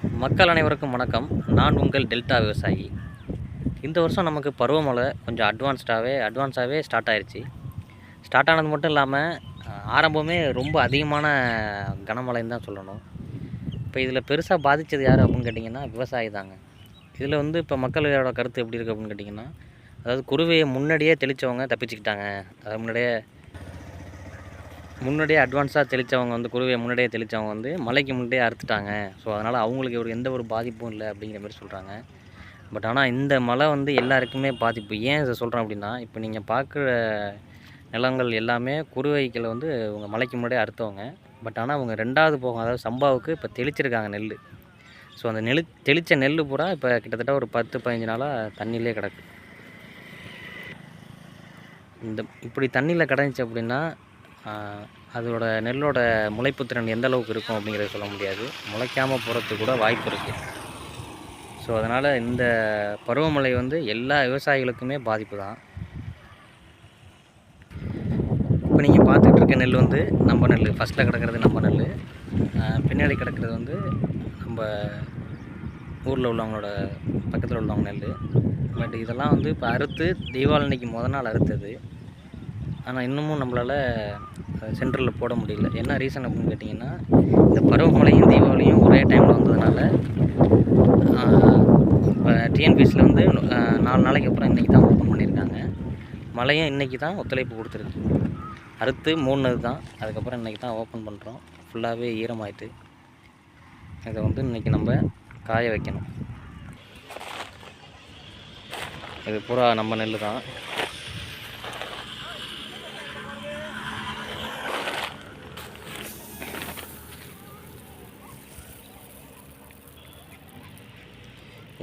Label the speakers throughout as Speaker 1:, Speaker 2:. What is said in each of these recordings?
Speaker 1: மக்கள் அனைவருக்கும் வணக்கம். நான் உங்கள் டெல்டா விவசாயி. இந்த வருஷம் நமக்கு பருவமழை கொஞ்சம் அட்வான்ஸாகவே ஸ்டார்ட் ஆயிடுச்சு. ஸ்டார்ட் ஆனது மட்டும் இல்லாமல் ஆரம்பமே ரொம்ப அதிகமான கனமழைன்னு தான் சொல்லணும். இப்போ இதில் பெருசாக பாதித்தது யார் அப்படின்னு கேட்டிங்கன்னா விவசாயி தாங்க. இதில் வந்து இப்போ மக்களோட கருத்து எப்படி இருக்குது அப்படின்னு கேட்டிங்கன்னா, அதாவது குருவையை முன்னாடியே தெளித்தவங்க தப்பிச்சுக்கிட்டாங்க. அதாவது முன்னாடியே அட்வான்ஸாக தெளித்தவங்க வந்து குருவையை முன்னாடியே தெளித்தவங்க வந்து மழைக்கு முன்னாடியே அறுத்துட்டாங்க. ஸோ அதனால் அவங்களுக்கு எந்த ஒரு பாதிப்பும் இல்லை அப்படிங்கிற மாதிரி சொல்கிறாங்க. பட் ஆனால் இந்த மழை வந்து எல்லாருக்குமே பாதிப்பு. ஏன் இதை சொல்கிறேன் அப்படின்னா, இப்போ நீங்கள் பார்க்குற நிலங்கள் எல்லாமே குருவைகளை வந்து இவங்க மழைக்கு முன்னாடியே அறுத்தவங்க. பட் ஆனால் அவங்க 2வது போகம், அதாவது சம்பாவுக்கு இப்போ தெளிச்சிருக்காங்க நெல். ஸோ அந்த தெளித்த நெல் பூரா இப்போ கிட்டத்தட்ட ஒரு 10-15 நாளாக தண்ணியிலே கிடக்கு. இப்படி தண்ணியில் கிடந்துச்சு அப்படின்னா அதோட நெல்லோட முளைப்பு திறன் எந்த அளவுக்கு இருக்கும் அப்படிங்கிறத சொல்ல முடியாது. முளைக்காமல் போகிறதுக்கு கூட வாய்ப்பு இருக்குது. ஸோ அதனால் இந்த பருவமழை வந்து எல்லா விவசாயிகளுக்குமே பாதிப்பு தான். இப்போ நீங்கள் பார்த்துக்கிட்டு இருக்க நெல் வந்து நம்ம நெல், ஃபஸ்ட்டில் கிடக்கிறது நம்ம நெல், பின்னாடி கிடக்கிறது வந்து நம்ம ஊரில் உள்ளவங்களோட பக்கத்தில் உள்ளவங்க நெல். பட் இதெல்லாம் வந்து இப்போ அறுத்து தீபாவளி அன்னைக்கு நாள் அறுத்தது. ஆனால் இன்னமும் நம்மளால் சென்டரில் போட முடியல. என்ன ரீசன் அப்படின்னு கேட்டிங்கன்னா, இந்த பருவமழையும் தீபாவளியும் ஒரே டைமில் வந்ததுனால இப்போ டிஎன்பிஎஸ்சியில் வந்து 4 நாளைக்கு அப்புறம் இன்றைக்கி தான் ஓப்பன் பண்ணியிருக்காங்க. மழையும் இன்றைக்கி தான் ஒத்துழைப்பு கொடுத்துருக்கு. அறுத்து மூணுனது தான், அதுக்கப்புறம் இன்றைக்கி தான் ஓப்பன் பண்ணுறோம். ஃபுல்லாகவே ஈரமாயிட்டு இதை வந்து இன்றைக்கி நம்ம காய வைக்கணும். இது பூரா நம்ம நெல் தான்.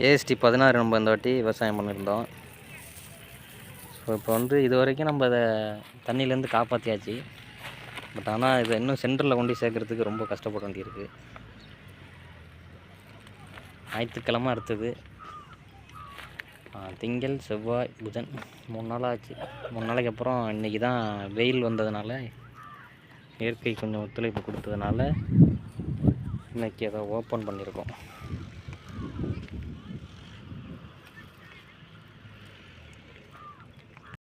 Speaker 1: AST 16 நம்ம இந்த வாட்டி விவசாயம் பண்ணியிருந்தோம். ஸோ இப்போ வந்து இது வரைக்கும் நம்ம அதை தண்ணியிலேருந்து காப்பாற்றியாச்சு. பட் ஆனால் இதை இன்னும் சென்டரில் கொண்டு சேர்க்குறதுக்கு ரொம்ப கஷ்டப்பட வேண்டியிருக்கு. ஞாயிற்றுக்கிழமை அடுத்தது திங்கள், செவ்வாய், புதன் 3 நாள் ஆச்சு. 3 நாளைக்கு அப்புறம் இன்றைக்கி தான் வெயில் வந்ததுனால, இயற்கை கொஞ்சம் ஒத்துழைப்பு கொடுத்ததுனால இன்றைக்கி அதை ஓப்பன் பண்ணியிருக்கோம்.